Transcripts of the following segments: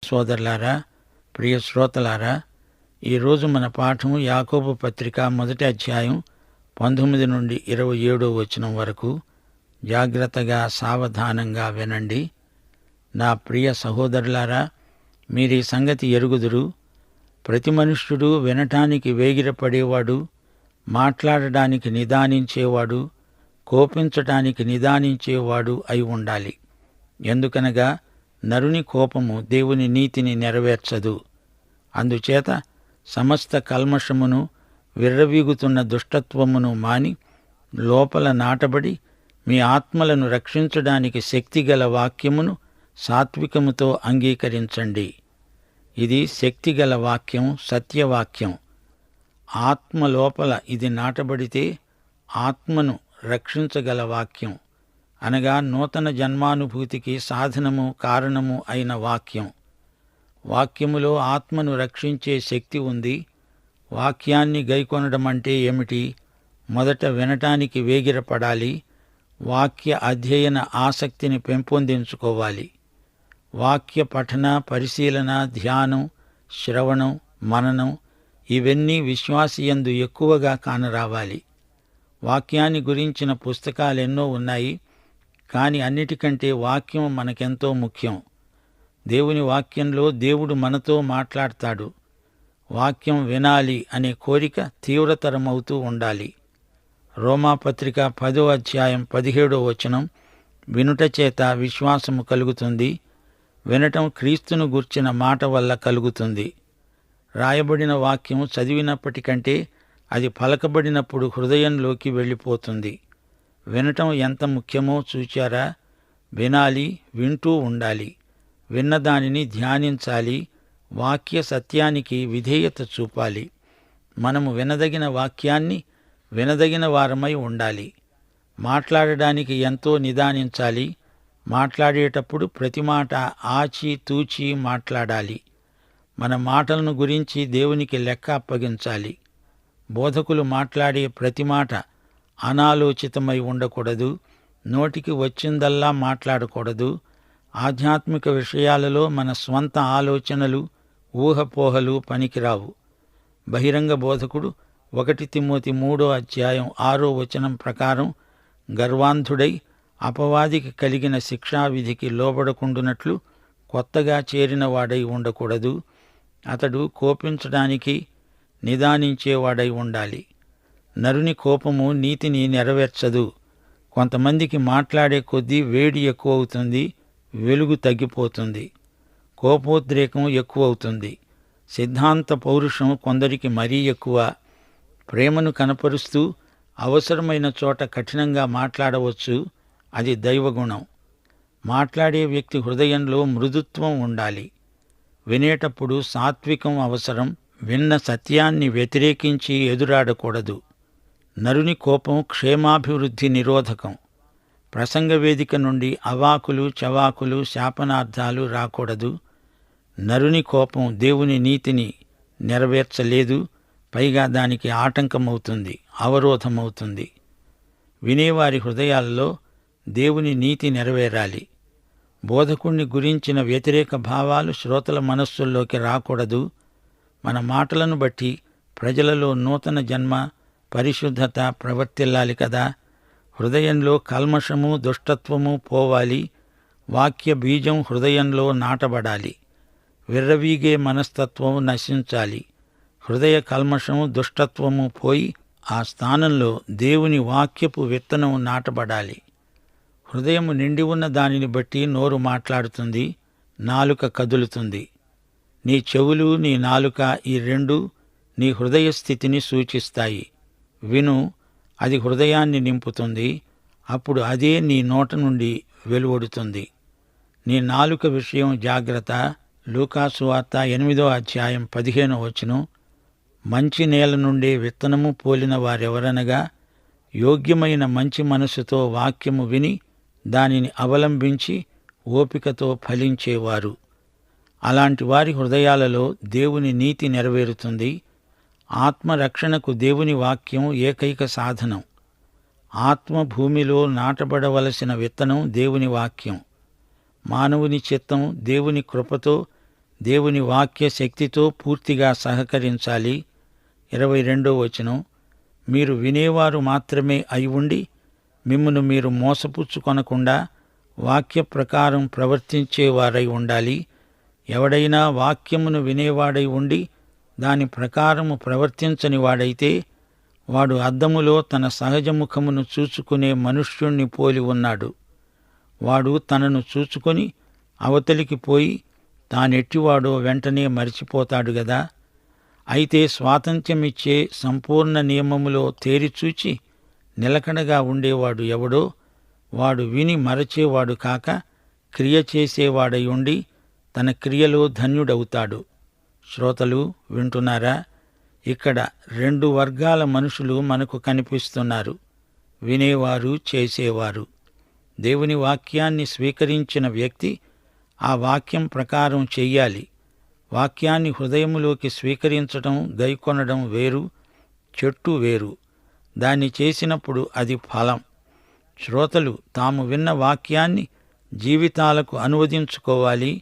సోదరులారా, ప్రియ శ్రోతలారా, ఈరోజు మన పాఠం యాకోబు పత్రిక 1 అధ్యాయం 19 నుండి 27 వరకు. జాగ్రత్తగా సావధానంగా వినండి. నా ప్రియ సహోదరులారా, మీరీ సంగతి ఎరుగుదురు. ప్రతి మనుష్యుడు వినటానికి వేగిరపడేవాడు, మాట్లాడడానికి నిదానించేవాడు, కోపించటానికి నిదానించేవాడు అయి ఉండాలి. ఎందుకనగా నరుని కోపము దేవుని నీతిని నెరవేర్చదు. అందుచేత సమస్త కల్మషమును, విర్రవీగుతున్న దుష్టత్వమును మాని లోపల నాటబడి మీ ఆత్మలను రక్షించడానికి శక్తిగల వాక్యమును సాత్వికముతో అంగీకరించండి. ఇది శక్తిగల వాక్యం, సత్యవాక్యం. ఆత్మ లోపల ఇది నాటబడితే ఆత్మను రక్షించగల వాక్యం, అనగా నూతన జన్మానుభూతికి సాధనము, కారణము అయిన వాక్యం. వాక్యములో ఆత్మను రక్షించే శక్తి ఉంది. వాక్యాన్ని గైకొనడం అంటే ఏమిటి? మొదట వినటానికి వేగిరపడాలి. వాక్య అధ్యయన ఆసక్తిని పెంపొందించుకోవాలి. వాక్య పఠన, పరిశీలన, ధ్యానం, శ్రవణం, మననం ఇవన్నీ విశ్వాసియందు ఎక్కువగా కానరావాలి. వాక్యాన్ని గురించిన పుస్తకాలెన్నో ఉన్నాయి, కాని అన్నిటికంటే వాక్యం మనకెంతో ముఖ్యం. దేవుని వాక్యంలో దేవుడు మనతో మాట్లాడతాడు. వాక్యం వినాలి అనే కోరిక తీవ్రతరమవుతూ ఉండాలి. రోమాపత్రిక 10వ అధ్యాయం 17వ వచనం, వినుట చేత విశ్వాసము కలుగుతుంది, వినటం క్రీస్తును గూర్చిన మాట వల్ల కలుగుతుంది. రాయబడిన వాక్యం చదివినప్పటికంటే అది పలకబడినప్పుడు హృదయంలోకి వెళ్ళిపోతుంది. వినటం ఎంత ముఖ్యమో చూచారా? వినాలి, వింటూ ఉండాలి. విన్నదానిని ధ్యానించాలి. వాక్య సత్యానికి విధేయత చూపాలి. మనము వినదగిన వాక్యాన్ని వినదగిన వారమై ఉండాలి. మాట్లాడడానికి ఎంతో నిదానించాలి. మాట్లాడేటప్పుడు ప్రతి మాట ఆచి తూచి మాట్లాడాలి. మన మాటలను గురించి దేవునికి లెక్క అప్పగించాలి. బోధకులు మాట్లాడే ప్రతి మాట అనాలోచితమై ఉండకూడదు. నోటికి వచ్చిందల్లా మాట్లాడకూడదు. ఆధ్యాత్మిక విషయాలలో మన స్వంత ఆలోచనలు, ఊహపోహలు పనికిరావు. బహిరంగ బోధకుడు 1 తిమోతి 3వ అధ్యాయం 6వ వచనం ప్రకారం గర్వాంధుడై అపవాదికి కలిగిన శిక్షావిధికి లోబడకుండునట్లు కొత్తగా చేరినవాడై ఉండకూడదు. అతడు కోపించడానికి నిదానించేవాడై ఉండాలి. నరుని కోపము నీతిని నెరవేర్చదు. కొంతమందికి మాట్లాడే కొద్దీ వేడి ఎక్కువవుతుంది, వెలుగు తగ్గిపోతుంది. కోపోద్రేకం ఎక్కువవుతుంది. సిద్ధాంత పౌరుషం కొందరికి మరీ ఎక్కువ. ప్రేమను కనపరుస్తూ అవసరమైన చోట కఠినంగా మాట్లాడవచ్చు. అది దైవగుణం. మాట్లాడే వ్యక్తి హృదయంలో మృదుత్వం ఉండాలి. వినేటప్పుడు సాత్వికం అవసరం. విన్న సత్యాన్ని వ్యతిరేకించి ఎదురాడకూడదు. నరుని కోపం క్షేమాభివృద్ధి నిరోధకం. ప్రసంగ వేదిక నుండి అవాకులు, చవాకులు, శాపనార్థాలు రాకూడదు. నరుని కోపం దేవుని నీతిని నెరవేర్చలేదు, పైగా దానికి ఆటంకమవుతుంది, అవరోధమవుతుంది. వినేవారి హృదయాల్లో దేవుని నీతి నెరవేరాలి. బోధకుణ్ణి గురించిన వ్యతిరేక భావాలు శ్రోతల మనస్సుల్లోకి రాకూడదు. మన మాటలను బట్టి ప్రజలలో నూతన జన్మ, పరిశుద్ధత ప్రవర్తిల్లాలి కదా. హృదయంలో కల్మషము, దుష్టత్వము పోవాలి. వాక్య బీజం హృదయంలో నాటబడాలి. విర్రవీగే మనస్తత్వం నశించాలి. హృదయ కల్మషము, దుష్టత్వము పోయి ఆ స్థానంలో దేవుని వాక్యపు విత్తనం నాటబడాలి. హృదయము నిండి ఉన్న దానిని బట్టి నోరు మాట్లాడుతుంది, నాలుక కదులుతుంది. నీ చెవులు, నీ నాలుక ఈ రెండూ నీ హృదయ స్థితిని సూచిస్తాయి. విను, అది హృదయాన్ని నింపుతుంది. అప్పుడు అదే నీ నోట నుండి వెలువడుతుంది. నీ నాలుక విషయం జాగ్రత్త. లూకాసు వార్త 8వ అధ్యాయం 15వ వచనం, మంచి నేల నుండే విత్తనము పోలిన వారెవరనగా యోగ్యమైన మంచి మనసుతో వాక్యము విని దానిని అవలంబించి ఓపికతో ఫలించేవారు. అలాంటి వారి హృదయాలలో దేవుని నీతి నెరవేరుతుంది. ఆత్మరక్షణకు దేవుని వాక్యం ఏకైక సాధనం. ఆత్మ భూమిలో నాటబడవలసిన విత్తనం దేవుని వాక్యం. మానవుని చిత్తం దేవుని కృపతో దేవుని వాక్య శక్తితో పూర్తిగా సహకరించాలి. 22వ వచనం, మీరు వినేవారు మాత్రమే అయి ఉండి మిమ్మును మీరు మోసపుచ్చుకొనకుండా వాక్య ప్రకారం ప్రవర్తించేవారై ఉండాలి. ఎవడైనా వాక్యమును వినేవాడై ఉండి దాని ప్రకారము ప్రవర్తించని వాడైతే వాడు అద్దములో తన సహజముఖమును చూచుకునే మనుష్యుణ్ణి పోలి ఉన్నాడు. వాడు తనను చూచుకొని అవతలికి పోయి తానెట్టివాడో వెంటనే మరిచిపోతాడు గదా. అయితే స్వాతంత్ర్యమిచ్చే సంపూర్ణ నియమములో తేరిచూచి నిలకడగా ఉండేవాడు ఎవడో వాడు విని మరచేవాడు కాక క్రియ చేసేవాడై ఉండి తన క్రియలో ధన్యుడవుతాడు. శ్రోతలు వింటున్నారా? ఇక్కడ 2 వర్గాల మనుషులు మనకు కనిపిస్తున్నారు, వినేవారు, చేసేవారు. దేవుని వాక్యాన్ని స్వీకరించిన వ్యక్తి ఆ వాక్యం ప్రకారం చెయ్యాలి. వాక్యాన్ని హృదయములోకి స్వీకరించడం, గైకొనడం వేరు, చెట్టు వేరు. దాన్ని చేసినప్పుడు అది ఫలం. శ్రోతలు తాము విన్న వాక్యాన్ని జీవితాలకు అనువదించుకోవాలి,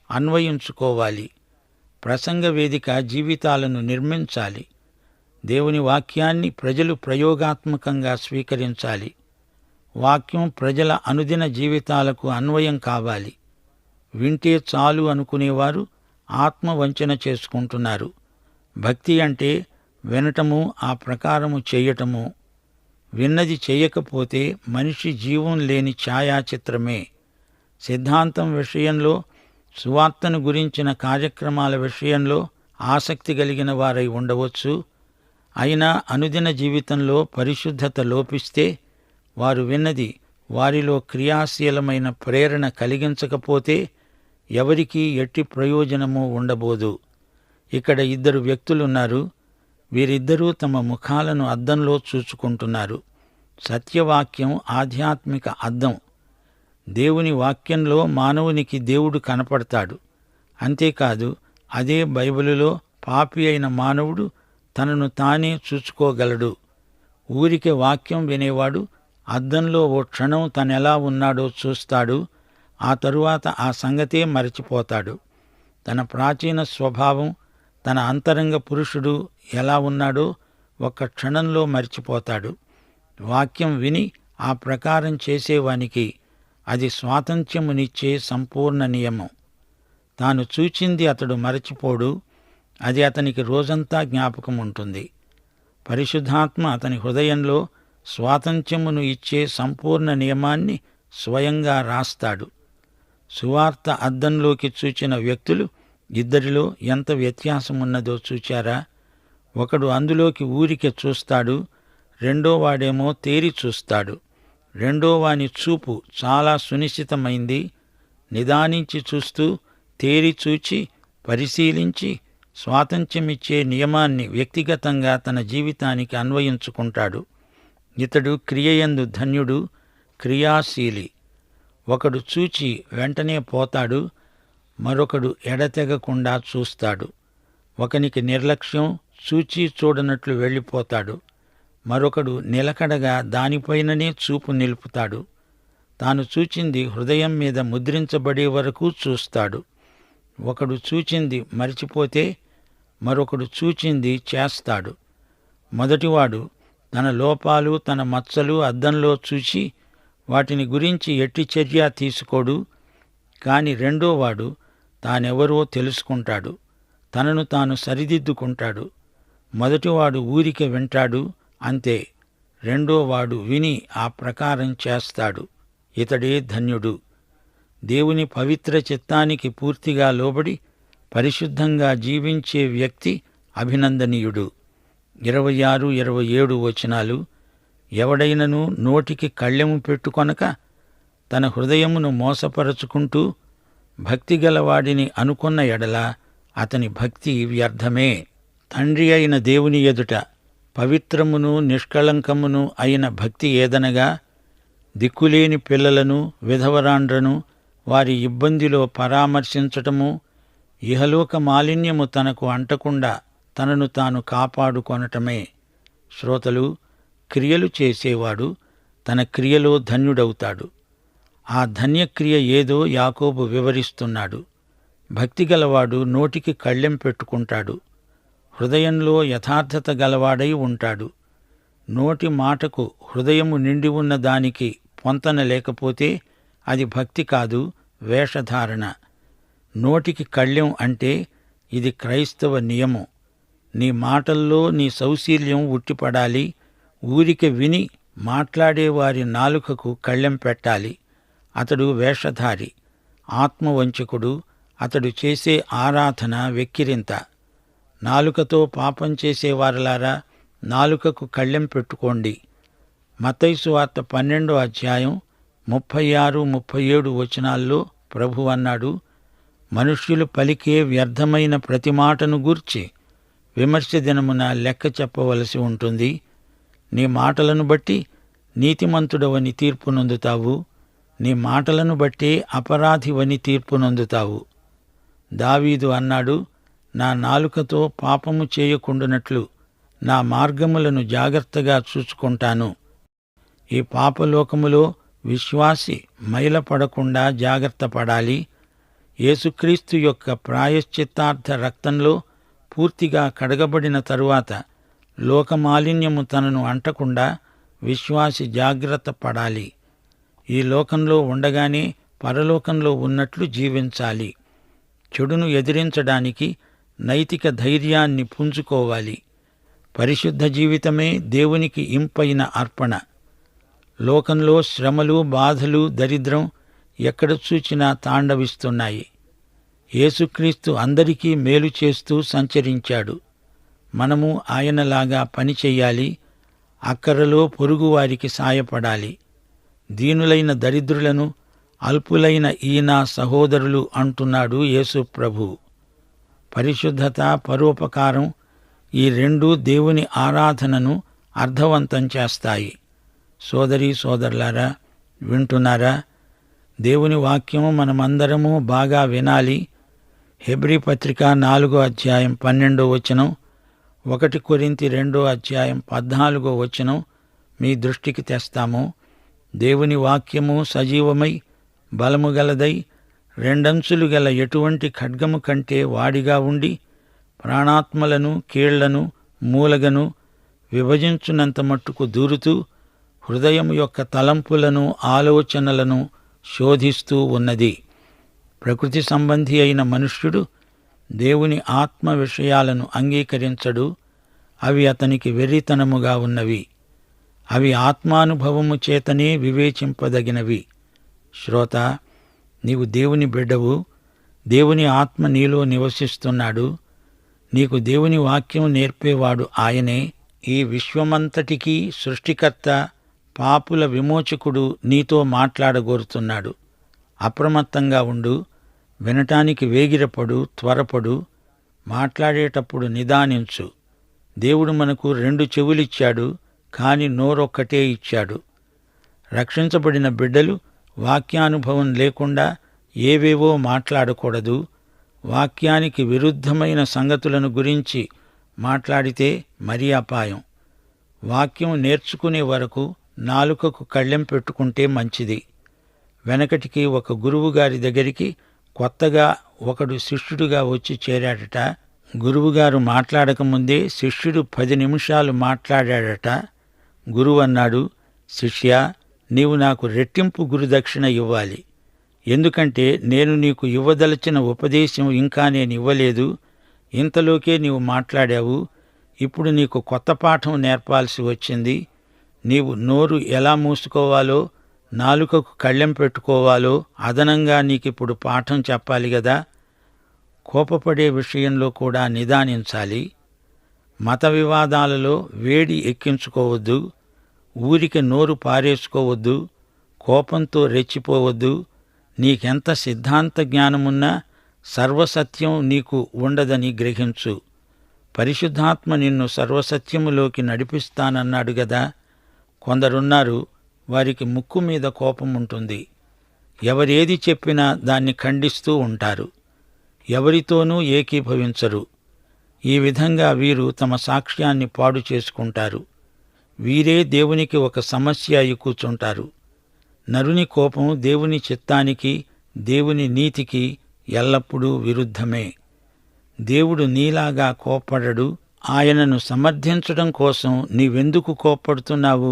అన్వయించుకోవాలి. ప్రసంగ వేదిక జీవితాలను నిర్మించాలి. దేవుని వాక్యాన్ని ప్రజలు ప్రయోగాత్మకంగా స్వీకరించాలి. వాక్యం ప్రజల అనుదిన జీవితాలకు అన్వయం కావాలి. వింటే చాలు అనుకునేవారు ఆత్మవంచన చేసుకుంటున్నారు. భక్తి అంటే వినటము, ఆ ప్రకారము చెయ్యటము. విన్నది చెయ్యకపోతే మనిషి జీవం లేని ఛాయాచిత్రమే. సిద్ధాంతం విషయంలో, సువార్తను గురించిన కార్యక్రమాల విషయంలో ఆసక్తి కలిగిన వారై ఉండవచ్చు. అయినా అనుదిన జీవితంలో పరిశుద్ధత లోపిస్తే వారు విన్నది వారిలో క్రియాశీలమైన ప్రేరణ కలిగించకపోతే ఎవరికీ ఎట్టి ప్రయోజనమూ ఉండబోదు. ఇక్కడ 2 వ్యక్తులున్నారు. వీరిద్దరూ తమ ముఖాలను అద్దంలో చూచుకుంటున్నారు. సత్యవాక్యం ఆధ్యాత్మిక అద్దం. దేవుని వాక్యంలో మానవునికి దేవుడు కనపడతాడు. అంతేకాదు, అదే బైబిలులో పాపి అయిన మానవుడు తనను తానే చూచుకోగలడు. ఊరికే వాక్యం వినేవాడు అద్దంలో ఓ క్షణం తనెలా ఉన్నాడో చూస్తాడు. ఆ తరువాత ఆ సంగతే మరచిపోతాడు. తన ప్రాచీన స్వభావం, తన అంతరంగ పురుషుడు ఎలా ఉన్నాడో ఒక్క క్షణంలో మరిచిపోతాడు. వాక్యం విని ఆ ప్రకారం చేసేవానికి అది స్వాతంత్ర్యమునిచ్చే సంపూర్ణ నియమం. తాను చూచింది అతడు మరచిపోడు. అది అతనికి రోజంతా జ్ఞాపకం ఉంటుంది. పరిశుద్ధాత్మ అతని హృదయంలో స్వాతంత్ర్యమును ఇచ్చే సంపూర్ణ నియమాన్ని స్వయంగా రాస్తాడు. సువార్త అద్దంలోకి చూచిన వ్యక్తులు ఇద్దరిలో ఎంత వ్యత్యాసమున్నదో చూచారా? ఒకడు అందులోకి ఊరికే చూస్తాడు, రెండోవాడేమో తేరి చూస్తాడు. రెండోవాని చూపు చాలా సునిశ్చితమైంది. నిదానించి చూస్తూ, తేరి చూచి, పరిశీలించి స్వాతంత్ర్యమిచ్చే నియమాన్ని వ్యక్తిగతంగా తన జీవితానికి అన్వయించుకుంటాడు. ఇతడు క్రియయందు ధన్యుడు, క్రియాశీలి. ఒకడు చూచి వెంటనే పోతాడు, మరొకడు ఎడతెగకుండా చూస్తాడు. ఒకనికి నిర్లక్ష్యం, చూచి చూడనట్లు వెళ్ళిపోతాడు. మరొకడు నిలకడగా దానిపైననే చూపు నిలుపుతాడు. తాను చూచింది హృదయం మీద ముద్రించబడే వరకు చూస్తాడు. ఒకడు చూచింది మరిచిపోతే మరొకడు చూచింది చేస్తాడు. మొదటివాడు తన లోపాలు, తన మచ్చలు అద్దంలో చూచి వాటిని గురించి ఎట్టి చర్య తీసుకోడు. కాని రెండోవాడు తానెవరో తెలుసుకుంటాడు, తనను తాను సరిదిద్దుకుంటాడు. మొదటివాడు ఊరికే వింటాడు, అంతే. రెండోవాడు విని ఆ ప్రకారం చేస్తాడు. ఇతడే ధన్యుడు. దేవుని పవిత్ర చిత్తానికి పూర్తిగా లోబడి పరిశుద్ధంగా జీవించే వ్యక్తి అభినందనీయుడు. 26, 27 వచనాలు. ఎవడైనను నోటికి కళ్ళెము పెట్టుకొనక తన హృదయమును మోసపరచుకుంటూ భక్తిగలవాడిని అనుకొన్న ఎడల అతని భక్తి వ్యర్థమే. తండ్రి అయిన దేవుని ఎదుట పవిత్రమును నిష్కళంకమును అయిన భక్తి ఏదనగా దిక్కులేని పిల్లలను, విధవరాండ్రను వారి ఇబ్బందిలో పరామర్శించటము, ఇహలోక మాలిన్యము తనకు అంటకుండా తనను తాను కాపాడుకొనటమే. శ్రోతలు, క్రియలు చేసేవాడు తన క్రియలో ధన్యుడవుతాడు. ఆ ధన్యక్రియ ఏదో యాకోబు వివరిస్తున్నాడు. భక్తిగలవాడు నోటికి కళ్ళెం పెట్టుకుంటాడు, హృదయంలో యథార్థత గలవాడై ఉంటాడు. నోటి మాటకు హృదయము నిండి ఉన్న దానికి పొంతన లేకపోతే అది భక్తి కాదు, వేషధారణ. నోటికి కళ్ళెం అంటే ఇది క్రైస్తవ నియమం. నీ మాటల్లో నీ సౌశీల్యం ఉట్టిపడాలి. ఊరికే విని మాట్లాడేవారి నాలుకకు కళ్ళెం పెట్టాలి. అతడు వేషధారి, ఆత్మవంచకుడు. అతడు చేసే ఆరాధన వెక్కిరింత. నాలుకతో పాపం చేసేవారలారా, నాలుకకు కళ్ళెం పెట్టుకోండి. మత్తయి సువార్త 12వ అధ్యాయం 36, 37 వచనాల్లో ప్రభువు అన్నాడు, మనుష్యులు పలికే వ్యర్థమైన ప్రతి మాటను గూర్చి విమర్శ దినమున లెక్క చెప్పవలసి ఉంటుంది. నీ మాటలను బట్టి నీతిమంతుడవని తీర్పు నొందుతావు, నీ మాటలను బట్టే అపరాధివని తీర్పు నొందుతావు. దావీదు అన్నాడు, నా నాలుకతో పాపము చేయకుండునట్లు నా మార్గములను జాగ్రత్తగా చూచుకుంటాను. ఈ పాపలోకములో విశ్వాసి మైలపడకుండా జాగ్రత్త పడాలి. యేసుక్రీస్తు యొక్క ప్రాయశ్చిత్తార్థ రక్తంలో పూర్తిగా కడగబడిన తరువాత లోకమాలిన్యము తనను అంటకుండా విశ్వాసి జాగ్రత్త పడాలి. ఈ లోకంలో ఉండగానే పరలోకంలో ఉన్నట్లు జీవించాలి. చెడును ఎదిరించడానికి నైతిక ధైర్యాన్ని పుంజుకోవాలి. పరిశుద్ధ జీవితమే దేవునికి ఇంపైన అర్పణ. లోకంలో శ్రమలు, బాధలు, దరిద్రం ఎక్కడ చూచినా తాండవిస్తున్నాయి. యేసుక్రీస్తు అందరికీ మేలు చేస్తూ సంచరించాడు. మనము ఆయనలాగా పనిచెయ్యాలి. అక్కరలో పొరుగువారికి సాయపడాలి. దీనులైన దరిద్రులను, అల్పులైన ఈయన సహోదరులు అంటున్నాడు యేసు ప్రభు. పరిశుద్ధత, పరోపకారం ఈ రెండూ దేవుని ఆరాధనను అర్థవంతం చేస్తాయి. సోదరీ సోదరులారా, వింటున్నారా? దేవుని వాక్యం మనమందరము బాగా వినాలి. హెబ్రీ పత్రిక 4వ అధ్యాయం 12వ వచనం, 1 కొరింథీ 2వ అధ్యాయం 14వ వచనం మీ దృష్టికి తెస్తాము. దేవుని వాక్యము సజీవమై బలము గలదై రెండంచులు గల ఎటువంటి ఖడ్గము కంటే వాడిగా ఉండి ప్రాణాత్మలను, కీళ్లను, మూలగను విభజించునంత మట్టుకు దూరుతూ హృదయం యొక్క తలంపులను, ఆలోచనలను శోధిస్తూ ఉన్నది. ప్రకృతి సంబంధి అయిన మనుష్యుడు దేవుని ఆత్మ విషయాలను అంగీకరించడు. అవి అతనికి వెర్రితనముగా ఉన్నవి. అవి ఆత్మానుభవము చేతనే వివేచింపదగినవి. శ్రోత, నీవు దేవుని బిడ్డవు. దేవుని ఆత్మ నీలో నివసిస్తున్నాడు. నీకు దేవుని వాక్యం నేర్పేవాడు ఆయనే. ఈ విశ్వమంతటికీ సృష్టికర్త, పాపుల విమోచకుడు నీతో మాట్లాడగోరుతున్నాడు. అప్రమత్తంగా ఉండు. వినటానికి వేగిరపడు, త్వరపడు. మాట్లాడేటప్పుడు నిదానించు. దేవుడు మనకు 2 చెవులిచ్చాడు, కాని నోరొక్కటే ఇచ్చాడు. రక్షించబడిన బిడ్డలు వాక్యానుభవం లేకుండా ఏవేవో మాట్లాడకూడదు. వాక్యానికి విరుద్ధమైన సంగతులను గురించి మాట్లాడితే మరీ అపాయం. వాక్యం నేర్చుకునే వరకు నాలుకకు కళ్ళెం పెట్టుకుంటే మంచిది. వెనకటికి ఒక గురువుగారి దగ్గరికి కొత్తగా ఒకడు శిష్యుడిగా వచ్చి చేరాడట. గురువుగారు మాట్లాడకముందే శిష్యుడు 10 నిమిషాలు మాట్లాడాడట. గురువు అన్నాడు, శిష్యా, నీవు నాకు రెట్టింపు గురుదక్షిణ ఇవ్వాలి. ఎందుకంటే నేను నీకు ఇవ్వదలచిన ఉపదేశం ఇంకా నేనివ్వలేదు. ఇంతలోకే నీవు మాట్లాడావు. ఇప్పుడు నీకు కొత్త పాఠం నేర్పాల్సి వచ్చింది. నీవు నోరు ఎలా మూసుకోవాలో, నాలుకకు కళ్ళెం పెట్టుకోవాలో అదనంగా నీకిప్పుడు పాఠం చెప్పాలి గదా. కోపపడే విషయంలో కూడా నిదానించాలి. మత వివాదాలలో వేడి ఎక్కించుకోవద్దు. ఊరికి నోరు పారేసుకోవద్దు. కోపంతో రెచ్చిపోవద్దు. నీకెంత సిద్ధాంత జ్ఞానమున్నా సర్వసత్యం నీకు ఉండదని గ్రహించు. పరిశుద్ధాత్మ నిన్ను సర్వసత్యములోకి నడిపిస్తానన్నాడు గదా. కొందరున్నారు, వారికి ముక్కు మీద కోపం ఉంటుంది. ఎవరేది చెప్పినా దాన్ని ఖండిస్తూ ఉంటారు. ఎవరితోనూ ఏకీభవించరు. ఈ విధంగా వీరు తమ సాక్ష్యాన్ని పాడు చేసుకుంటారు. వీరే దేవునికి ఒక సమస్య అయి కూర్చుంటారు. నరుని కోపం దేవుని చిత్తానికి, దేవుని నీతికి ఎల్లప్పుడూ విరుద్ధమే. దేవుడు నీలాగా కోప్పడడు. ఆయనను సమర్థించడం కోసం నీవెందుకు కోప్పడుతున్నావు?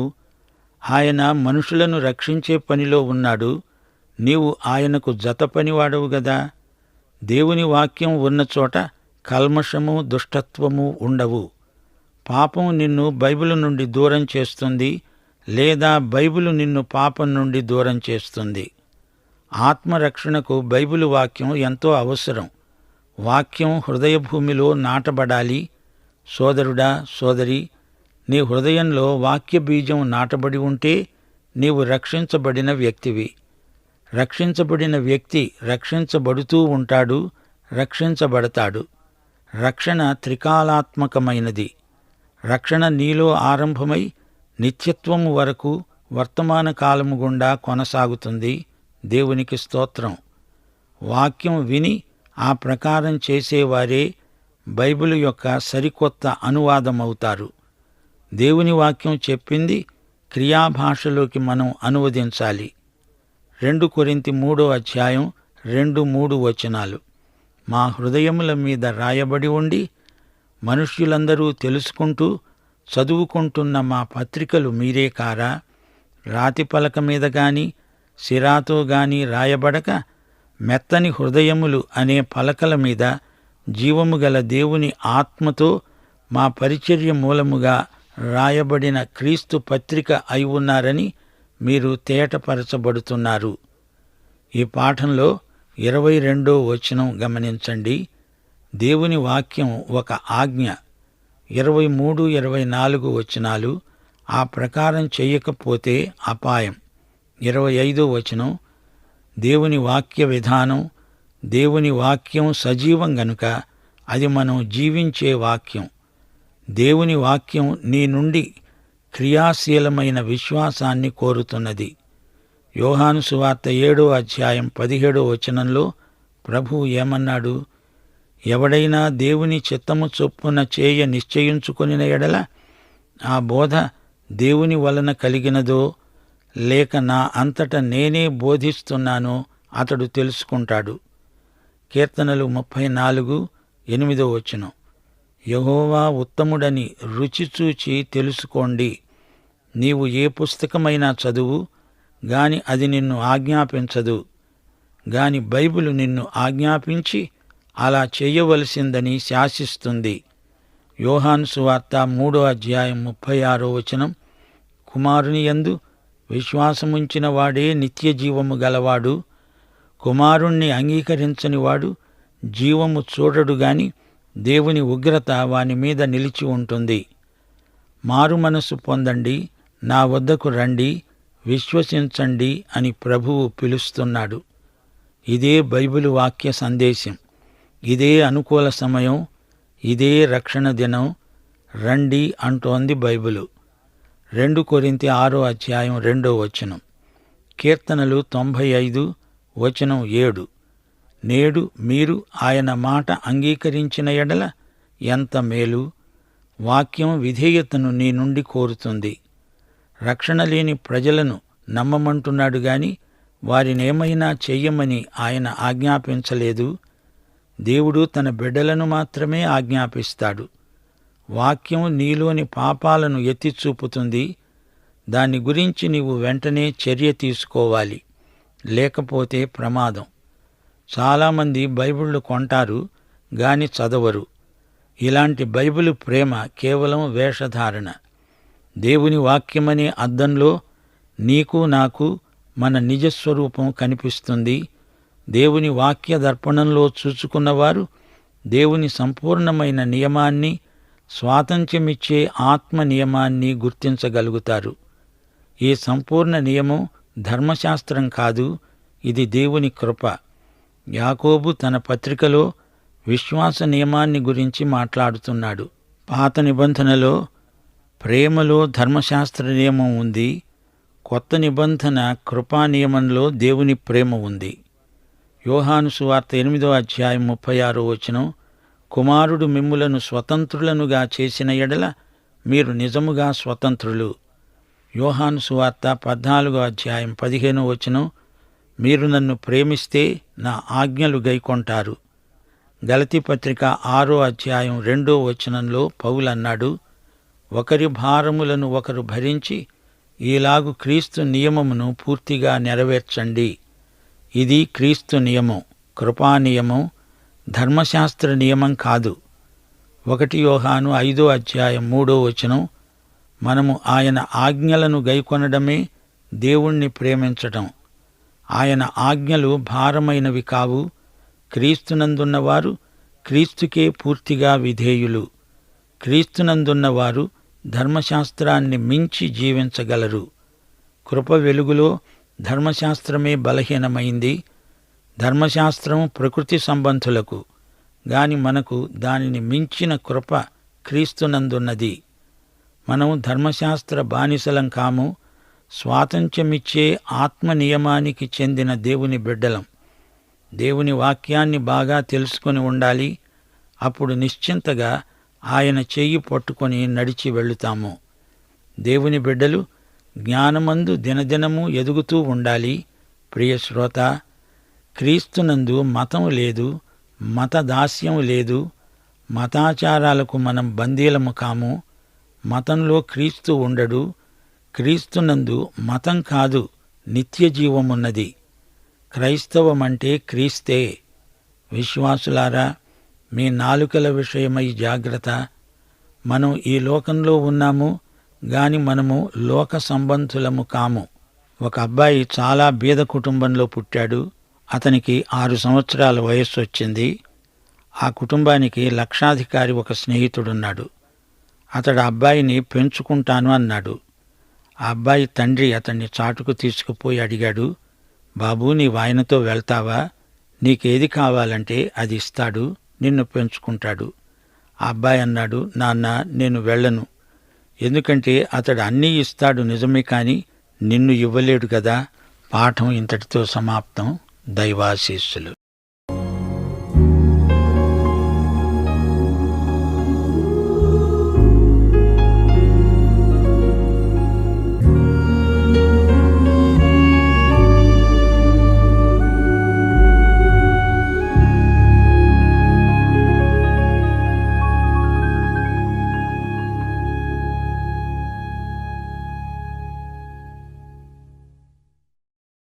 ఆయన మనుషులను రక్షించే పనిలో ఉన్నాడు. నీవు ఆయనకు జతపనివాడవు గదా. దేవుని వాక్యం ఉన్నచోట కల్మషము, దుష్టత్వము ఉండవు. పాపం నిన్ను బైబిలు నుండి దూరం చేస్తుంది, లేదా బైబిలు నిన్ను పాపం నుండి దూరం చేస్తుంది. ఆత్మరక్షణకు బైబిలు వాక్యం ఎంతో అవసరం. వాక్యం హృదయభూమిలో నాటబడాలి. సోదరుడా, సోదరి, నీ హృదయంలో వాక్య బీజం నాటబడి ఉంటే నీవు రక్షించబడిన వ్యక్తివి. రక్షించబడిన వ్యక్తి రక్షించబడుతూ ఉంటాడు, రక్షించబడతాడు. రక్షణ త్రికాలాత్మకమైనది. రక్షణ నీలో ఆరంభమై నిత్యత్వము వరకు వర్తమాన కాలము గుండా కొనసాగుతుంది. దేవునికి స్తోత్రం. వాక్యం విని ఆ ప్రకారం చేసేవారే బైబిలు యొక్క సరికొత్త అనువాదమవుతారు. దేవుని వాక్యం చెప్పింది క్రియాభాషలోకి మనం అనువదించాలి. 2 కొరింథీ 3:2-3 మా హృదయముల మీద రాయబడి ఉండి మనుష్యులందరూ తెలుసుకుంటూ చదువుకుంటున్న మా పత్రికలు మీరే కారా? రాతి పలక మీద గాని సిరాతో గాని రాయబడక మెత్తని హృదయములు అనే పలకల మీద జీవము గల దేవుని ఆత్మతో మా పరిచర్య మూలముగా రాయబడిన క్రీస్తు పత్రిక అయి ఉన్నారని మీరు తేటపరచబడుతున్నారు. ఈ పాఠంలో 22వ గమనించండి. దేవుని వాక్యం ఒక ఆజ్ఞ. 23-24 ఆ ప్రకారం చెయ్యకపోతే అపాయం. 25 దేవుని వాక్య విధానం. దేవుని వాక్యం సజీవం గనుక అది మనం జీవించే వాక్యం. దేవుని వాక్యం నీ నుండి క్రియాశీలమైన విశ్వాసాన్ని కోరుతున్నది. యోహాను సువార్త 7:17 ప్రభువు ఏమన్నాడు? ఎవడైనా దేవుని చిత్తము చొప్పున చేయ నిశ్చయించుకొనిన ఎడల ఆ బోధ దేవుని వలన కలిగినదో లేక నా అంతట నేనే బోధిస్తున్నానో అతడు తెలుసుకుంటాడు. కీర్తనలు 34:8 యెహోవా ఉత్తముడని రుచిచూచి తెలుసుకోండి. నీవు ఏ పుస్తకమైనా చదువు గాని అది నిన్ను ఆజ్ఞాపించదు. గాని బైబిలు నిన్ను ఆజ్ఞాపించి అలా చెయ్యవలసిందని శాసిస్తుంది. యోహాను సువార్త 3:36 కుమారుని యందు విశ్వాసముంచిన వాడే నిత్యజీవము గలవాడు. కుమారుణ్ణి అంగీకరించని వాడు జీవము చూడడు గాని దేవుని ఉగ్రత వాని మీద నిలిచి ఉంటుంది. మారు మనసు పొందండి, నా వద్దకు రండి, విశ్వసించండి అని ప్రభువు పిలుస్తున్నాడు. ఇదే బైబిలు వాక్య సందేశం. ఇదే అనుకూల సమయం. ఇదే రక్షణ దినం. రండి అంటోంది బైబిలు. 2 కొరింథీ 6:2 కీర్తనలు 95:7 నేడు మీరు ఆయన మాట అంగీకరించిన ఎడల ఎంత మేలు. వాక్యం విధేయతను నీ నుండి కోరుతుంది. రక్షణ లేని ప్రజలను నమ్మమంటున్నాడు గాని వారినేమైనా చెయ్యమని ఆయన ఆజ్ఞాపించలేదు. దేవుడు తన బిడ్డలను మాత్రమే ఆజ్ఞాపిస్తాడు. వాక్యం నీలోని పాపాలను ఎత్తిచూపుతుంది. దాని గురించి నీవు వెంటనే చర్య తీసుకోవాలి, లేకపోతే ప్రమాదం. చాలామంది బైబిళ్ళు కొంటారు గాని చదవరు. ఇలాంటి బైబిలు ప్రేమ కేవలం వేషధారణ. దేవుని వాక్యమనే అద్దంలో నీకు నాకు మన నిజస్వరూపం కనిపిస్తుంది. దేవుని వాక్య దర్పణంలో చూచుకున్నవారు దేవుని సంపూర్ణమైన నియమాన్ని, స్వాతంత్ర్యమిచ్చే ఆత్మ నియమాన్ని గుర్తించగలుగుతారు. ఈ సంపూర్ణ నియమం ధర్మశాస్త్రం కాదు, ఇది దేవుని కృప. యాకోబు తన పత్రికలో విశ్వాస నియమాన్ని గురించి మాట్లాడుతున్నాడు. పాత నిబంధనలో ప్రేమలో ధర్మశాస్త్ర నియమం ఉంది. కొత్త నిబంధన కృపా నియమంలో దేవుని ప్రేమ ఉంది. యోహాను సువార్త 8:36 కుమారుడు మిమ్ములను స్వతంత్రులనుగా చేసిన ఎడల మీరు నిజముగా స్వతంత్రులు. యోహాను సువార్త 14:15 మీరు నన్ను ప్రేమిస్తే నా ఆజ్ఞలు గైకొంటారు. గలతీ పత్రిక 6వ అధ్యాయం 2వ వచనంలో పౌలన్నాడు, ఒకరి భారములను ఒకరు భరించి ఈలాగు క్రీస్తు నియమమును పూర్తిగా నెరవేర్చండి. ఇది క్రీస్తు నియమం, కృపానియమం, ధర్మశాస్త్ర నియమం కాదు. 1 యోహాను 5వ అధ్యాయం 3వ వచనం, మనము ఆయన ఆజ్ఞలను గైకొనడమే దేవుణ్ణి ప్రేమించటం. ఆయన ఆజ్ఞలు భారమైనవి కావు. క్రీస్తునందున్నవారు క్రీస్తుకే పూర్తిగా విధేయులు. క్రీస్తునందున్నవారు ధర్మశాస్త్రాన్ని మించి జీవించగలరు. కృప వెలుగులో ధర్మశాస్త్రమే బలహీనమైంది. ధర్మశాస్త్రం ప్రకృతి సంబంధులకు, గాని మనకు దానిని మించిన కృప క్రీస్తునందున్నది. మనం ధర్మశాస్త్ర బానిసలం కాము, స్వాతంత్ర్యమిచ్చే ఆత్మ నియమానికి చెందిన దేవుని బిడ్డలం. దేవుని వాక్యాన్ని బాగా తెలుసుకొని ఉండాలి. అప్పుడు నిశ్చింతగా ఆయన చెయ్యి పట్టుకొని నడిచి వెళుతాము. దేవుని బిడ్డలు జ్ఞానమందు దినదినము ఎదుగుతూ ఉండాలి. ప్రియ శ్రోత, క్రీస్తునందు మతం లేదు, మత దాస్యం లేదు. మతాచారాలకు మనం బందీలము కాము. మతంలో క్రీస్తు ఉండడు. క్రీస్తునందు మతం కాదు, నిత్య జీవమున్నది. క్రైస్తవమంటే క్రీస్తే. విశ్వాసులారా, మీ నాలుకల విషయమై జాగ్రత్త. మనం ఈ లోకంలో ఉన్నాము, గాని మనము లోక సంబంధులము కాము. ఒక అబ్బాయి చాలా బీద కుటుంబంలో పుట్టాడు. అతనికి 6 సంవత్సరాల వయస్సు వచ్చింది. ఆ కుటుంబానికి లక్షాధికారి ఒక స్నేహితుడున్నాడు. అతడు అబ్బాయిని పెంచుకుంటాను అన్నాడు. ఆ అబ్బాయి తండ్రి అతన్ని చాటుకు తీసుకుపోయి అడిగాడు, బాబూ, నీవాయనతో వెళ్తావా? నీకేది కావాలంటే అది ఇస్తాడు, నిన్ను పెంచుకుంటాడు. ఆ అబ్బాయి అన్నాడు, నాన్న, నేను వెళ్ళను. ఎందుకంటే అతడు అన్నీ ఇస్తాడు నిజమే, కాని నిన్ను ఇవ్వలేడు కదా. పాఠం ఇంతటితో సమాప్తం. దైవాశీస్సులు.